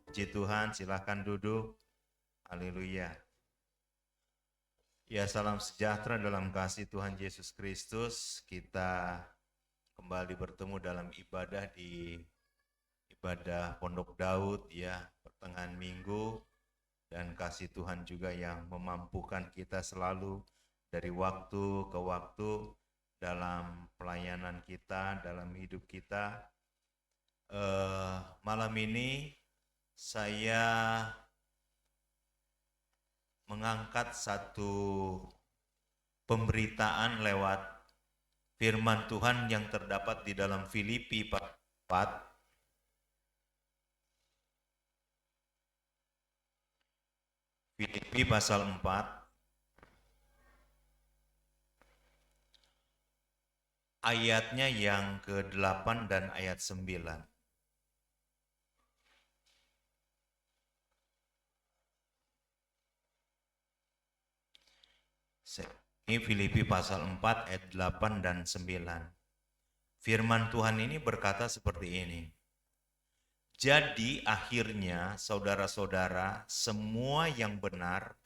Puji Tuhan, silahkan duduk. Haleluya. Ya, salam sejahtera dalam kasih Tuhan Yesus Kristus. Kita kembali bertemu dalam ibadah di ibadah Pondok Daud ya, pertengahan minggu. Dan kasih Tuhan juga yang memampukan kita selalu dari waktu ke waktu dalam pelayanan kita, dalam hidup kita. Malam ini saya mengangkat satu pemberitaan lewat firman Tuhan yang terdapat di dalam Filipi 4. Filipi pasal 4 ayatnya yang ke-8 dan ayat 9. Ini Filipi pasal 4 ayat 8 dan 9. Firman Tuhan ini berkata seperti ini. Jadi akhirnya saudara-saudara, semua yang benar,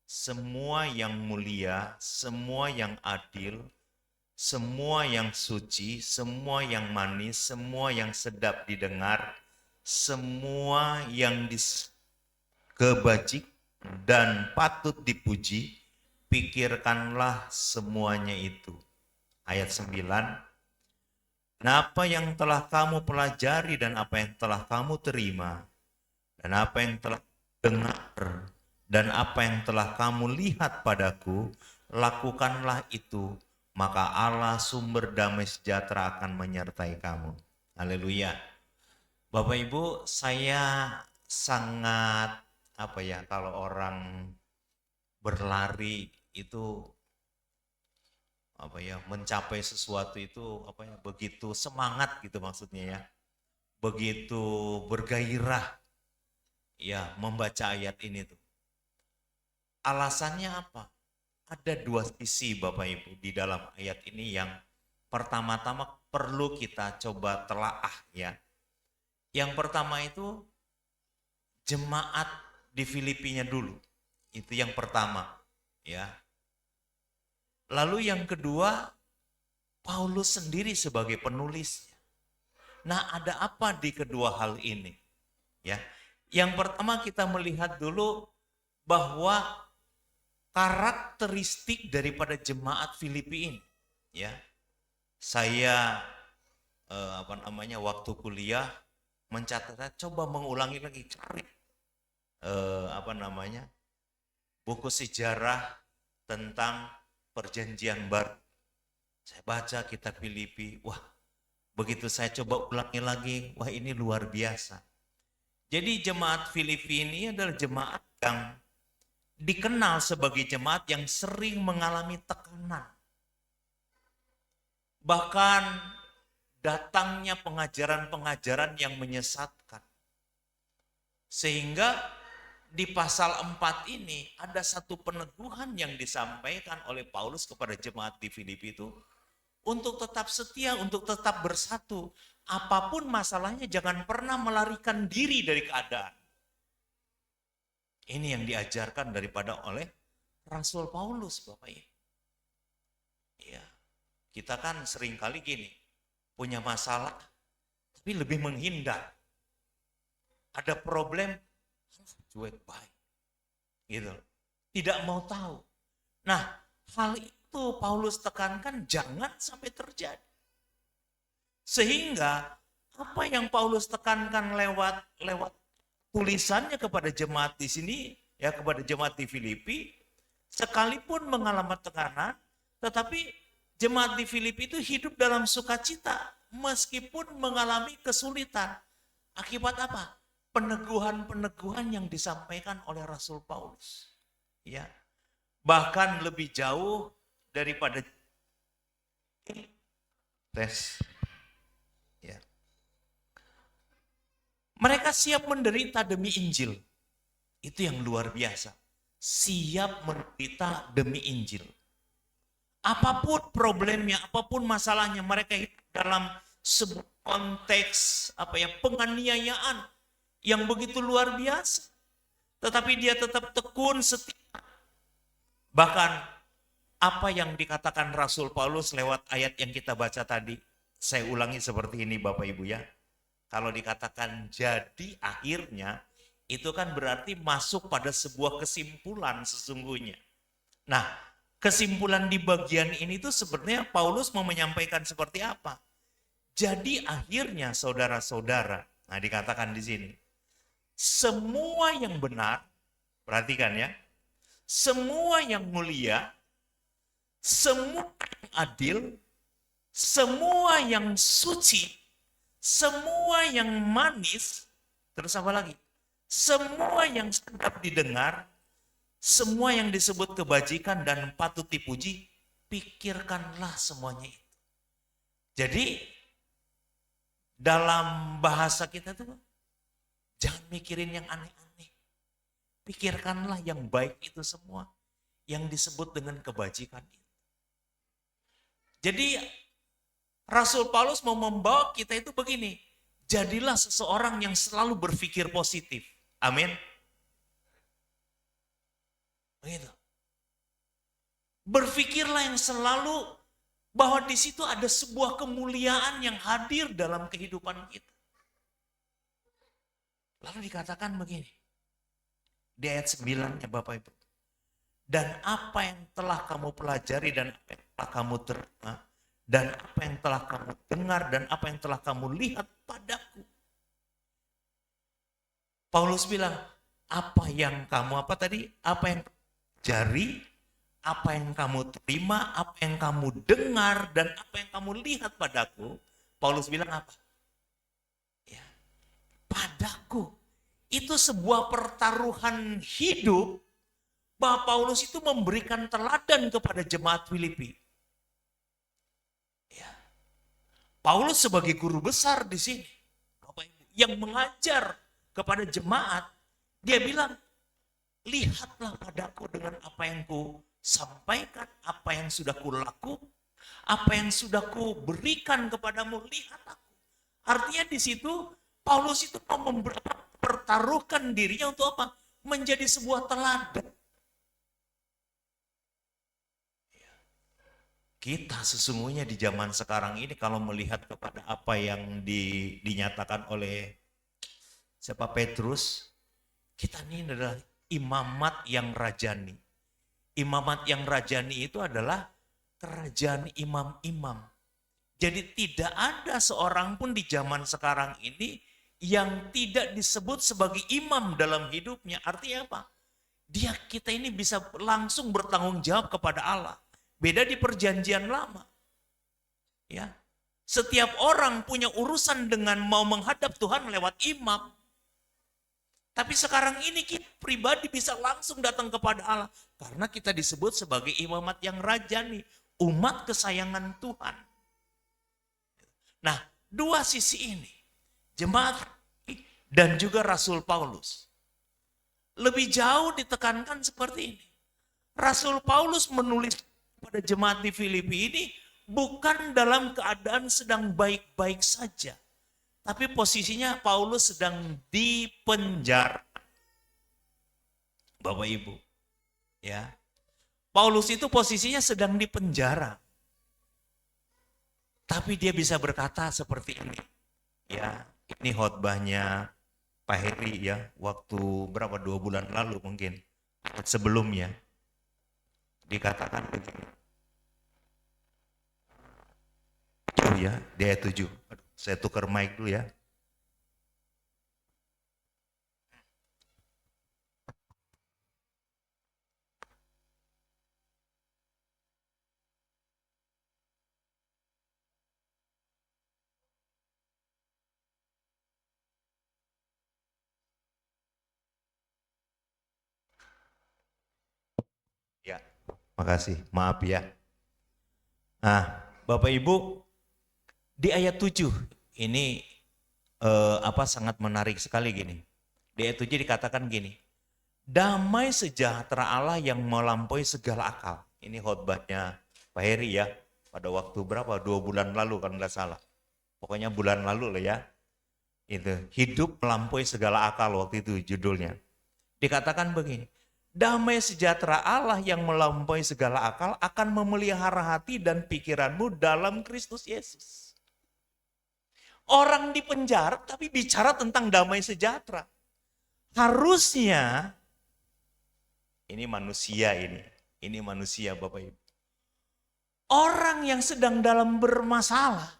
semua yang mulia, semua yang adil, semua yang suci, semua yang manis, semua yang sedap didengar, semua yang kebajik dan patut dipuji, pikirkanlah semuanya itu. Ayat 9. Dan apa yang telah kamu pelajari dan apa yang telah kamu terima, dan apa yang telah dengar, dan apa yang telah kamu lihat padaku, lakukanlah itu, maka Allah sumber damai sejahtera akan menyertai kamu. Haleluya. Bapak Ibu, saya sangat kalau orang berlari itu mencapai sesuatu itu begitu semangat gitu maksudnya ya. Begitu bergairah ya membaca ayat ini tuh. Alasannya apa? Ada dua sisi Bapak Ibu di dalam ayat ini yang pertama-tama perlu kita coba telaah ya. Yang pertama itu jemaat di Filipinya dulu. Itu yang pertama ya. Lalu yang kedua, Paulus sendiri sebagai penulisnya. Nah, ada apa di kedua hal ini? Ya. Yang pertama kita melihat dulu bahwa karakteristik daripada jemaat Filipi ini, ya. Saya waktu kuliah mencatat, coba mengulangi lagi, cari buku sejarah tentang Perjanjian Baru. Saya baca kitab Filipi, wah begitu saya coba ulangi lagi, wah ini luar biasa. Jadi jemaat Filipi ini adalah jemaat yang dikenal sebagai jemaat yang sering mengalami tekanan. Bahkan datangnya pengajaran-pengajaran yang menyesatkan. Sehingga di pasal 4 ini ada satu peneguhan yang disampaikan oleh Paulus kepada jemaat di Filipi itu untuk tetap setia, untuk tetap bersatu. Apapun masalahnya jangan pernah melarikan diri dari keadaan. Ini yang diajarkan daripada oleh Rasul Paulus, Bapak Ibu. Ya, kita kan seringkali gini, punya masalah, tapi lebih menghindar. Ada problem, cuek baik. Gitu. Tidak mau tahu. Nah, hal itu Paulus tekankan jangan sampai terjadi. Sehingga apa yang Paulus tekankan lewat tulisannya kepada jemaat di sini, ya kepada jemaat di Filipi, sekalipun mengalami tekanan, tetapi jemaat di Filipi itu hidup dalam sukacita meskipun mengalami kesulitan. Akibat apa? Peneguhan-peneguhan yang disampaikan oleh Rasul Paulus. Ya. Bahkan lebih jauh daripada tes. Ya. Mereka siap menderita demi Injil. Itu yang luar biasa. Siap menderita demi Injil. Apapun problemnya, apapun masalahnya, mereka hidup dalam sebuah konteks penganiayaan yang begitu luar biasa. Tetapi dia tetap tekun setia. Bahkan apa yang dikatakan Rasul Paulus lewat ayat yang kita baca tadi, saya ulangi seperti ini Bapak Ibu ya. Kalau dikatakan jadi akhirnya, itu kan berarti masuk pada sebuah kesimpulan sesungguhnya. Nah, kesimpulan di bagian ini tuh sebenarnya Paulus mau menyampaikan seperti apa? Jadi akhirnya saudara-saudara, nah dikatakan di sini, semua yang benar, perhatikan ya, semua yang mulia, semua yang adil, semua yang suci, semua yang manis, terus apa lagi? Semua yang sedap didengar, semua yang disebut kebajikan dan patut dipuji, pikirkanlah semuanya itu. Jadi dalam bahasa kita tuh jangan mikirin yang aneh-aneh. Pikirkanlah yang baik itu semua, yang disebut dengan kebajikan itu. Jadi Rasul Paulus mau membawa kita itu begini, jadilah seseorang yang selalu berpikir positif. Amin. Begitu. Berpikirlah yang selalu bahwa di situ ada sebuah kemuliaan yang hadir dalam kehidupan kita. Lalu dikatakan begini, di ayat 9 ya Bapak Ibu. Dan apa yang telah kamu pelajari dan apa yang telah kamu terima, dan apa yang telah kamu dengar, dan apa yang telah kamu lihat padaku. Paulus bilang, apa yang kamu, apa tadi? Apa yang jari, apa yang kamu terima, apa yang kamu dengar, dan apa yang kamu lihat padaku. Paulus bilang apa? Ya, padaku. Itu sebuah pertaruhan hidup bahwa Paulus itu memberikan teladan kepada jemaat Filipi. Ya. Paulus sebagai guru besar di sini, Bapak Ibu, yang mengajar kepada jemaat, dia bilang, lihatlah padaku dengan apa yang ku sampaikan, apa yang sudah ku lakukan, apa yang sudah ku berikan kepadamu, lihat aku. Artinya di situ Paulus itu mau mempertaruhkan dirinya untuk apa? Menjadi sebuah teladan. Kita sesungguhnya di zaman sekarang ini kalau melihat kepada apa yang dinyatakan oleh siapa Petrus, kita ini adalah imamat yang rajani. Imamat yang rajani itu adalah kerajaan imam-imam. Jadi tidak ada seorang pun di zaman sekarang ini yang tidak disebut sebagai imam dalam hidupnya. Artinya apa? Kita ini bisa langsung bertanggung jawab kepada Allah. Beda di perjanjian lama. Ya. Setiap orang punya urusan dengan mau menghadap Tuhan lewat imam. Tapi sekarang ini kita pribadi bisa langsung datang kepada Allah. Karena kita disebut sebagai imamat yang rajani. Umat kesayangan Tuhan. Nah, dua sisi ini. Jemaat dan juga Rasul Paulus. Lebih jauh ditekankan seperti ini. Rasul Paulus menulis pada jemaat di Filipi ini bukan dalam keadaan sedang baik-baik saja. Tapi posisinya Paulus sedang dipenjara. Bapak Ibu. Ya. Paulus itu posisinya sedang dipenjara. Tapi dia bisa berkata seperti ini. Ya, ini khotbahnya Pak Heri ya, waktu berapa 2 bulan lalu mungkin sebelumnya. Dikatakan begini. Ya, di ayat 7. Saya tukar mic dulu ya. Ya, makasih. Maaf ya. Nah, Bapak Ibu, di ayat 7 ini sangat menarik sekali gini. Di ayat 7 dikatakan gini. Damai sejahtera Allah yang melampaui segala akal. Ini khotbahnya Pak Heri ya. Pada waktu berapa? 2 bulan lalu kan nggak salah. Pokoknya bulan lalu lah ya. Itu hidup melampaui segala akal waktu itu judulnya. Dikatakan begini, damai sejahtera Allah yang melampaui segala akal akan memelihara hati dan pikiranmu dalam Kristus Yesus. Orang di penjara tapi bicara tentang damai sejahtera. Harusnya, ini manusia ini manusia Bapak Ibu. Orang yang sedang dalam bermasalah,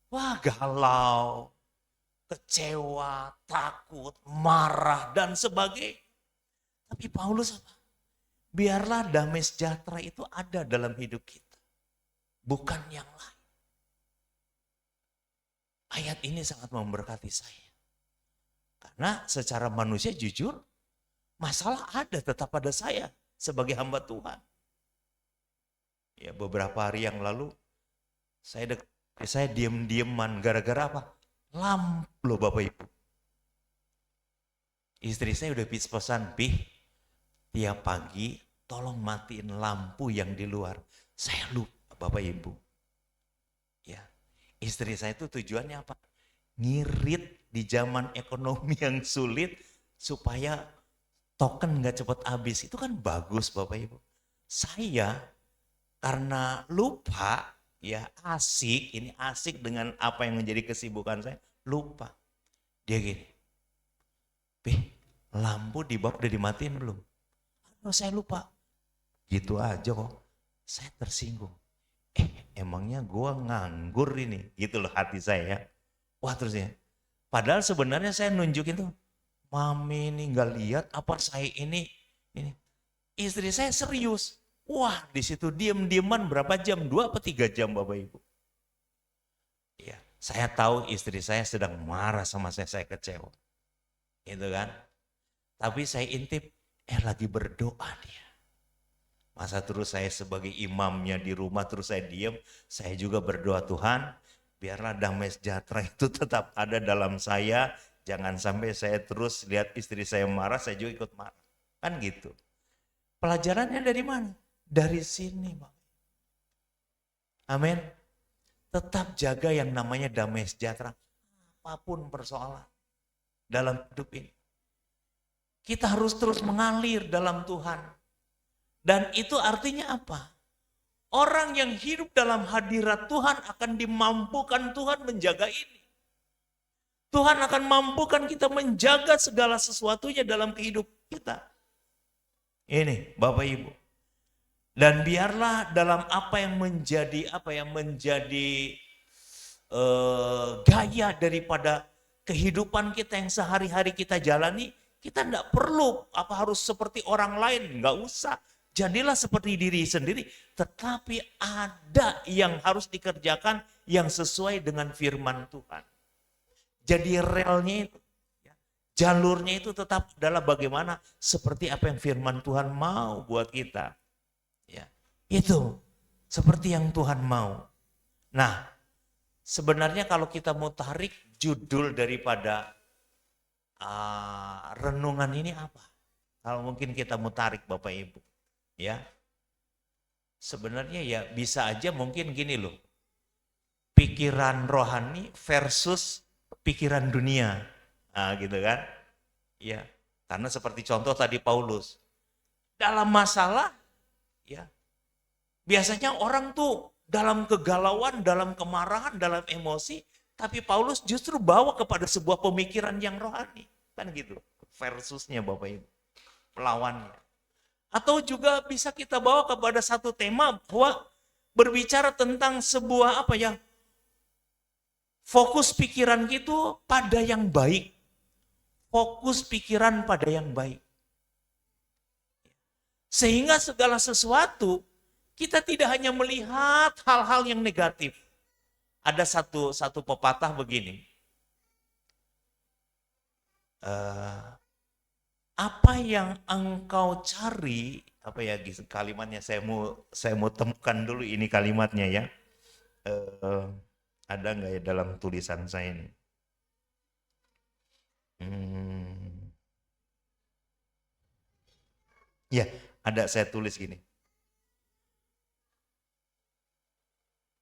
wah galau, kecewa, takut, marah, dan sebagainya. Tapi Paulus apa? Biarlah damai sejahtera itu ada dalam hidup kita. Bukan yang lain. Ayat ini sangat memberkati saya. Karena secara manusia jujur, masalah ada tetap pada saya sebagai hamba Tuhan. Ya beberapa hari yang lalu, saya diem-dieman gara-gara apa? Lampu loh Bapak Ibu. Istri saya udah pesan, tiap pagi tolong matiin lampu yang di luar. Saya lupa Bapak Ibu. Ya, istri saya itu tujuannya apa? Ngirit di zaman ekonomi yang sulit supaya token nggak cepat habis. Itu kan bagus Bapak Ibu. Saya karena lupa, ya asik dengan apa yang menjadi kesibukan saya, lupa. Dia gini, lampu di bawah udah dimatiin belum? Aduh saya lupa. Gitu aja kok, saya tersinggung. Emangnya gua nganggur ini? Gitu loh hati saya. Wah terus ya, padahal sebenarnya saya nunjukin tuh, Mami ini nggak lihat apa saya ini. Istri saya serius. Wah di situ diem-dieman berapa jam? 2 atau 3 jam Bapak Ibu. Ya, saya tahu istri saya sedang marah sama saya kecewa. Gitu kan. Tapi saya intip, lagi berdoa dia. Masa terus saya sebagai imamnya di rumah terus saya diem, saya juga berdoa Tuhan, biarlah damai sejahtera itu tetap ada dalam saya. Jangan sampai saya terus lihat istri saya marah, saya juga ikut marah. Kan gitu. Pelajarannya dari mana? Dari sini, Bang. Amin. Tetap jaga yang namanya damai sejahtera. Apapun persoalan dalam hidup ini. Kita harus terus mengalir dalam Tuhan. Dan itu artinya apa? Orang yang hidup dalam hadirat Tuhan akan dimampukan Tuhan menjaga ini. Tuhan akan mampukan kita menjaga segala sesuatunya dalam kehidupan kita. Ini Bapak Ibu. Dan biarlah dalam apa yang menjadi gaya daripada kehidupan kita yang sehari-hari kita jalani, kita tidak perlu harus seperti orang lain, nggak usah. Jadilah seperti diri sendiri, tetapi ada yang harus dikerjakan yang sesuai dengan firman Tuhan. Jadi relnya itu, jalurnya itu tetap adalah bagaimana seperti apa yang firman Tuhan mau buat kita. Ya, itu seperti yang Tuhan mau. Nah, sebenarnya kalau kita mau tarik judul daripada renungan ini apa? Kalau mungkin kita mau tarik Bapak Ibu, ya. Sebenarnya ya bisa aja mungkin gini loh. Pikiran rohani versus pikiran dunia. Nah, gitu kan? Ya, karena seperti contoh tadi Paulus. Dalam masalah ya. Biasanya orang tuh dalam kegalauan, dalam kemarahan, dalam emosi, tapi Paulus justru bawa kepada sebuah pemikiran yang rohani. Kan gitu. Versusnya Bapak Ibu. Pelawannya. Atau juga bisa kita bawa kepada satu tema bahwa berbicara tentang sebuah fokus pikiran itu pada yang baik. Fokus pikiran pada yang baik. Sehingga segala sesuatu kita tidak hanya melihat hal-hal yang negatif. Ada satu pepatah begini. Apa yang engkau cari, kalimatnya saya mau temukan dulu ini kalimatnya ya. Ada nggak ya dalam tulisan saya ini? Ya, ada saya tulis gini.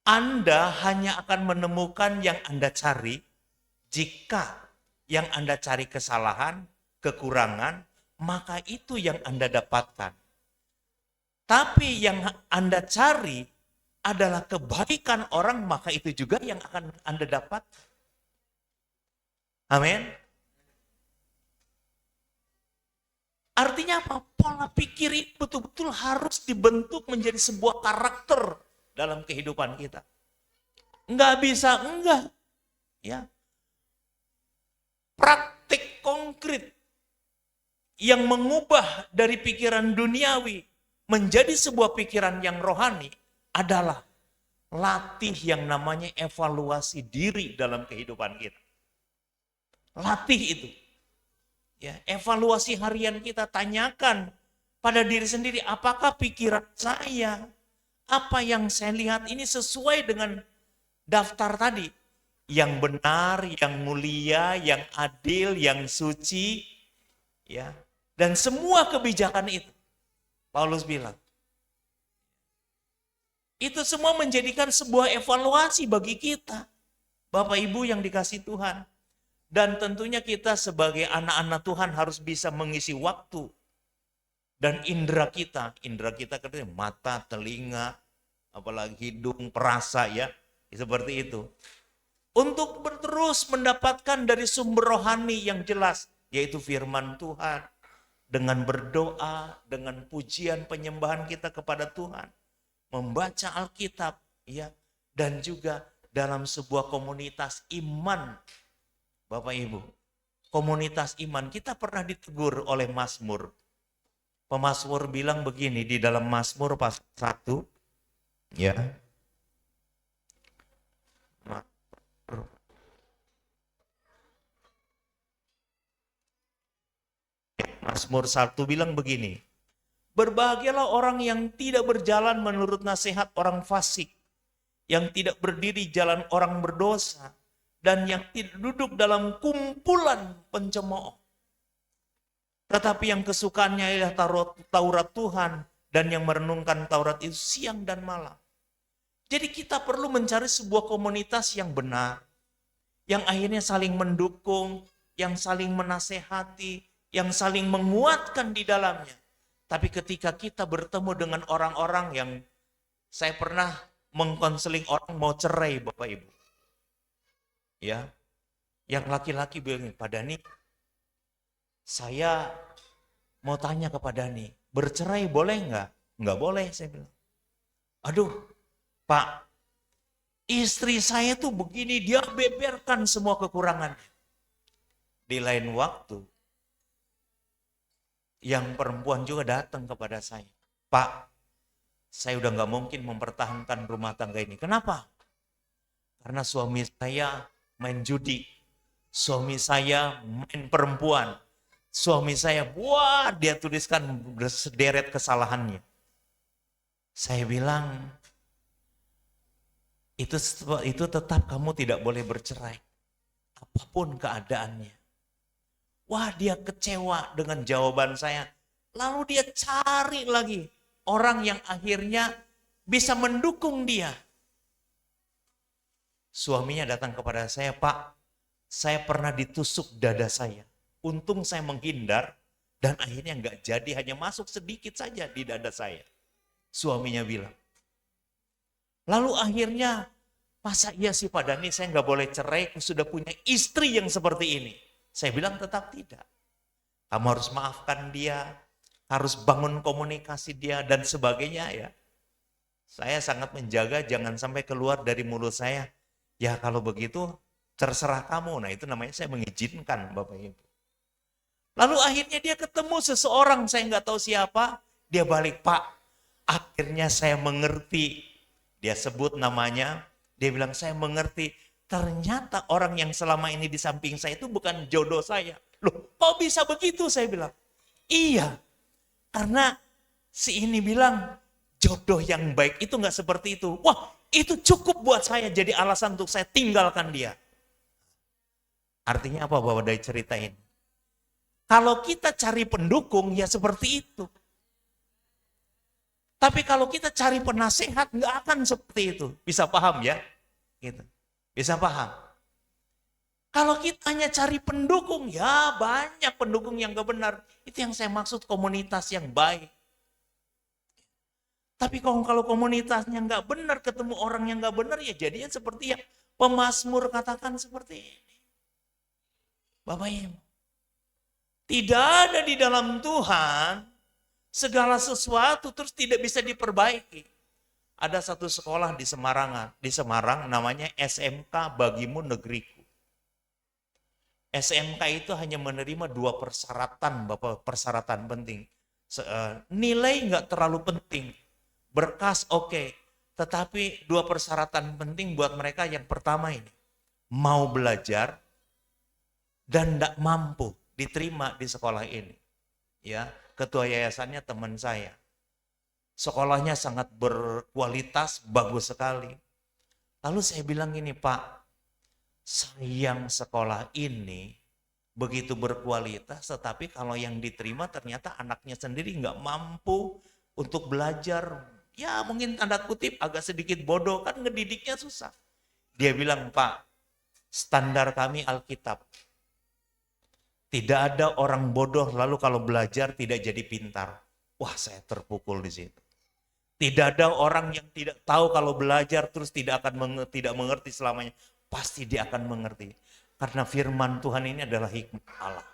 Anda hanya akan menemukan yang Anda cari Jika yang Anda cari kesalahan, kekurangan, maka itu yang Anda dapatkan. Tapi yang Anda cari adalah kebaikan orang, maka itu juga yang akan Anda dapat. Amin. Artinya apa? Pola pikir itu betul-betul harus dibentuk menjadi sebuah karakter dalam kehidupan kita. Enggak bisa, enggak. Ya. Praktik konkret yang mengubah dari pikiran duniawi menjadi sebuah pikiran yang rohani adalah latih yang namanya evaluasi diri dalam kehidupan kita. Latih itu. Ya, evaluasi harian kita, tanyakan pada diri sendiri, apakah pikiran saya, apa yang saya lihat ini sesuai dengan daftar tadi? Yang benar, yang mulia, yang adil, yang suci, ya. Dan semua kebijakan itu, Paulus bilang, itu semua menjadikan sebuah evaluasi bagi kita, Bapak Ibu yang dikasih Tuhan. Dan tentunya kita sebagai anak-anak Tuhan harus bisa mengisi waktu. Dan indera kita katanya mata, telinga, apalagi hidung, perasa ya, seperti itu. Untuk terus mendapatkan dari sumber rohani yang jelas, yaitu firman Tuhan. Dengan berdoa, dengan pujian penyembahan kita kepada Tuhan. Membaca Alkitab, ya, dan juga dalam sebuah komunitas iman. Bapak Ibu, komunitas iman, kita pernah ditegur oleh Mazmur. Pemazmur bilang begini di dalam Mazmur pasal 1, ya. Mazmur 1 bilang begini, berbahagialah orang yang tidak berjalan menurut nasihat orang fasik, yang tidak berdiri jalan orang berdosa, dan yang tidak duduk dalam kumpulan pencemooh. Tetapi yang kesukaannya adalah Taurat Tuhan, dan yang merenungkan Taurat itu siang dan malam. Jadi kita perlu mencari sebuah komunitas yang benar, yang akhirnya saling mendukung, yang saling menasehati, yang saling menguatkan di dalamnya. Tapi ketika kita bertemu dengan orang-orang yang, saya pernah mengkonseling orang mau cerai, Bapak Ibu. Ya, yang laki-laki bilang, Pak Dani, saya mau tanya ke Pak Dani, bercerai boleh nggak? Nggak boleh, saya bilang. Aduh, Pak, istri saya tuh begini, dia beberkan semua kekurangannya. Di lain waktu, yang perempuan juga datang kepada saya. Pak, saya udah nggak mungkin mempertahankan rumah tangga ini. Kenapa? Karena suami saya main judi, suami saya main perempuan, suami saya, wah, dia tuliskan sederet kesalahannya. Saya bilang, itu tetap kamu tidak boleh bercerai, apapun keadaannya. Wah, dia kecewa dengan jawaban saya. Lalu dia cari lagi orang yang akhirnya bisa mendukung dia. Suaminya datang kepada saya, Pak, saya pernah ditusuk dada saya. Untung saya menghindar dan akhirnya nggak jadi, hanya masuk sedikit saja di dada saya. Suaminya bilang. Lalu akhirnya, masa iya sih Pak Dani, saya nggak boleh cerai, sudah punya istri yang seperti ini. Saya bilang tetap tidak. Kamu harus maafkan dia, harus bangun komunikasi dia dan sebagainya ya. Saya sangat menjaga jangan sampai keluar dari mulut saya, ya kalau begitu terserah kamu. Nah itu namanya saya mengizinkan Bapak Ibu. Lalu akhirnya dia ketemu seseorang, saya nggak tahu siapa, dia balik, Pak, akhirnya saya mengerti. Dia sebut namanya, dia bilang saya mengerti. Ternyata orang yang selama ini di samping saya itu bukan jodoh saya. Loh, kok bisa begitu? Saya bilang, iya, karena si ini bilang jodoh yang baik itu nggak seperti itu. Wah, itu cukup buat saya jadi alasan untuk saya tinggalkan dia. Artinya apa Bapak dari cerita ini? Kalau kita cari pendukung ya seperti itu. Tapi kalau kita cari penasehat nggak akan seperti itu. Bisa paham ya? Gitu. Bisa paham? Kalau kita hanya cari pendukung, ya banyak pendukung yang gak benar. Itu yang saya maksud komunitas yang baik. Tapi kalau komunitasnya nggak benar, ketemu orang yang nggak benar, ya jadinya seperti yang pemazmur katakan seperti ini. Bapak Ibu, tidak ada di dalam Tuhan segala sesuatu terus tidak bisa diperbaiki. Ada satu sekolah di Semarang namanya SMK Bagimu Negeriku. SMK itu hanya menerima 2 persyaratan, Bapak, persyaratan penting. Nilai nggak terlalu penting. Berkas oke, tetapi 2 persyaratan penting buat mereka. Yang pertama ini, mau belajar dan tidak mampu diterima di sekolah ini. Ya, ketua yayasannya teman saya. Sekolahnya sangat berkualitas, bagus sekali. Lalu saya bilang gini, Pak, sayang sekolah ini begitu berkualitas, tetapi kalau yang diterima ternyata anaknya sendiri nggak mampu untuk belajar. Ya mungkin tanda kutip agak sedikit bodoh, kan ngedidiknya susah. Dia bilang, Pak, standar kami Alkitab. Tidak ada orang bodoh lalu kalau belajar tidak jadi pintar. Wah, saya terpukul di situ. Tidak ada orang yang tidak tahu kalau belajar terus tidak mengerti selamanya. Pasti dia akan mengerti. Karena firman Tuhan ini adalah hikmat Allah.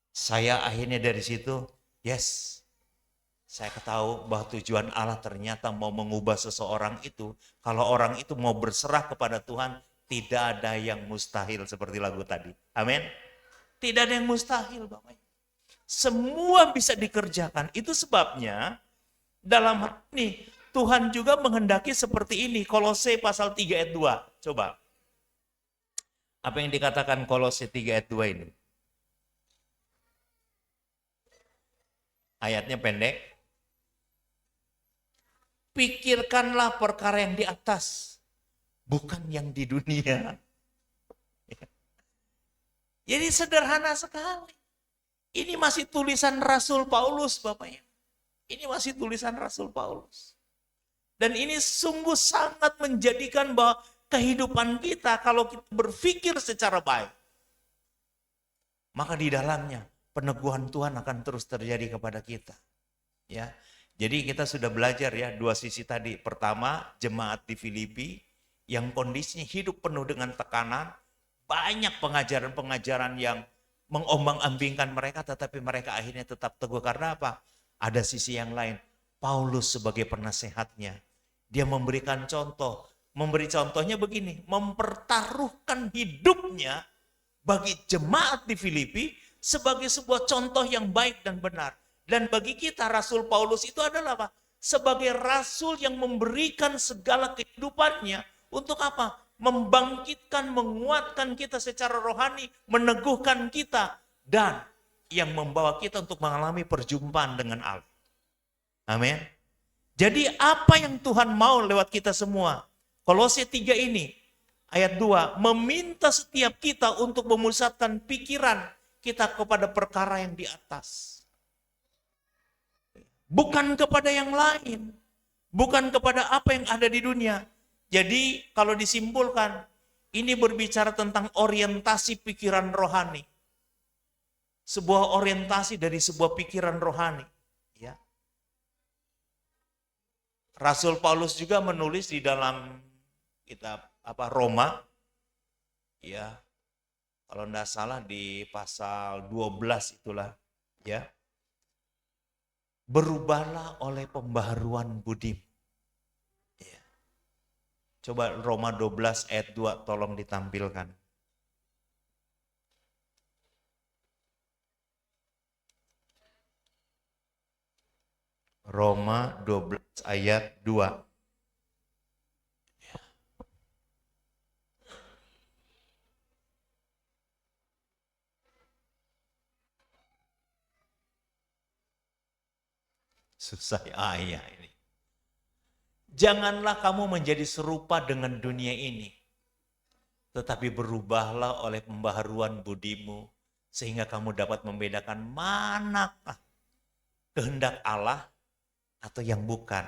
Saya akhirnya dari situ, yes, saya tahu bahwa tujuan Allah ternyata mau mengubah seseorang itu. Kalau orang itu mau berserah kepada Tuhan, tidak ada yang mustahil seperti lagu tadi. Amin. Tidak ada yang mustahil, Bapak. Semua bisa dikerjakan. Itu sebabnya dalam hal ini Tuhan juga menghendaki seperti ini. Kolose pasal 3 ayat 2. Coba. Apa yang dikatakan Kolose 3 ayat 2 ini? Ayatnya pendek. Pikirkanlah perkara yang di atas, bukan yang di dunia. Jadi sederhana sekali. Ini masih tulisan Rasul Paulus, Bapak. Ini masih tulisan Rasul Paulus. Dan ini sungguh sangat menjadikan bahwa kehidupan kita kalau kita berpikir secara baik, maka di dalamnya peneguhan Tuhan akan terus terjadi kepada kita. Ya. Jadi kita sudah belajar ya 2 sisi tadi. Pertama, jemaat di Filipi yang kondisinya hidup penuh dengan tekanan, banyak pengajaran-pengajaran yang mengombang-ambingkan mereka, tetapi mereka akhirnya tetap teguh. Karena apa? Ada sisi yang lain. Paulus sebagai penasehatnya, dia memberikan contoh. Memberi contohnya begini, mempertaruhkan hidupnya bagi jemaat di Filipi sebagai sebuah contoh yang baik dan benar. Dan bagi kita Rasul Paulus itu adalah apa? Sebagai rasul yang memberikan segala kehidupannya untuk apa? Membangkitkan, menguatkan kita secara rohani, meneguhkan kita, dan yang membawa kita untuk mengalami perjumpaan dengan Allah. Amin. Jadi apa yang Tuhan mau lewat kita semua? Kolose 3 ini, ayat 2, meminta setiap kita untuk memusatkan pikiran kita kepada perkara yang di atas. Bukan kepada yang lain. Bukan kepada apa yang ada di dunia. Jadi kalau disimpulkan, ini berbicara tentang orientasi pikiran rohani. Sebuah orientasi dari sebuah pikiran rohani. Ya. Rasul Paulus juga menulis di dalam kitab Roma. Ya. Kalau tidak salah di pasal 12 itulah. Ya. Berubahlah oleh pembaharuan budimu. Ya. Coba Roma 12 ayat 2 tolong ditampilkan. Roma 12 ayat 2. Ya. Susah ayat ini. Janganlah kamu menjadi serupa dengan dunia ini, tetapi berubahlah oleh pembaharuan budimu, sehingga kamu dapat membedakan manakah kehendak Allah atau yang bukan.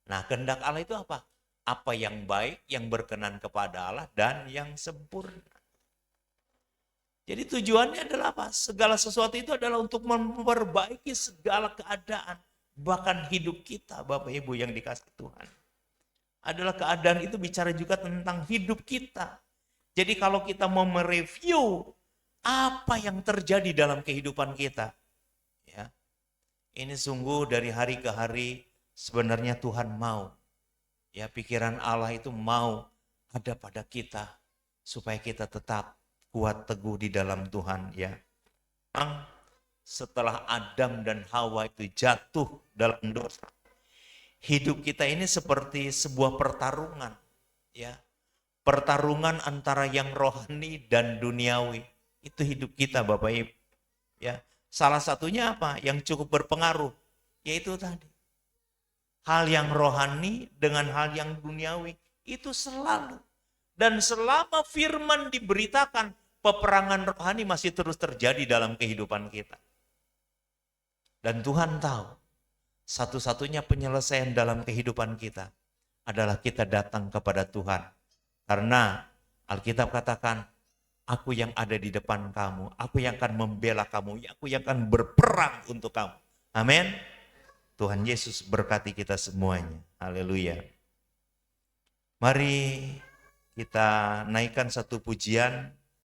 Nah, kehendak Allah itu apa? Apa yang baik, yang berkenan kepada Allah, dan yang sempurna. Jadi tujuannya adalah apa? Segala sesuatu itu adalah untuk memperbaiki segala keadaan. Bahkan hidup kita, Bapak Ibu yang dikasih Tuhan. Adalah keadaan itu bicara juga tentang hidup kita. Jadi kalau kita mau mereview apa yang terjadi dalam kehidupan kita, ya, ini sungguh dari hari ke hari sebenarnya Tuhan mau, ya, pikiran Allah itu mau ada pada kita supaya kita tetap kuat teguh di dalam Tuhan, ya. Setelah Adam dan Hawa itu jatuh dalam dosa, hidup kita ini seperti sebuah pertarungan, ya. Pertarungan antara yang rohani dan duniawi. Itu hidup kita, Bapak Ibu. Ya. Salah satunya apa? Yang cukup berpengaruh, yaitu tadi. Hal yang rohani dengan hal yang duniawi itu selalu. Dan selama firman diberitakan, peperangan rohani masih terus terjadi dalam kehidupan kita. Dan Tuhan tahu, satu-satunya penyelesaian dalam kehidupan kita adalah kita datang kepada Tuhan. Karena Alkitab katakan, aku yang ada di depan kamu, aku yang akan membela kamu, aku yang akan berperang untuk kamu. Amin. Tuhan Yesus berkati kita semuanya. Haleluya. Mari kita naikkan satu pujian.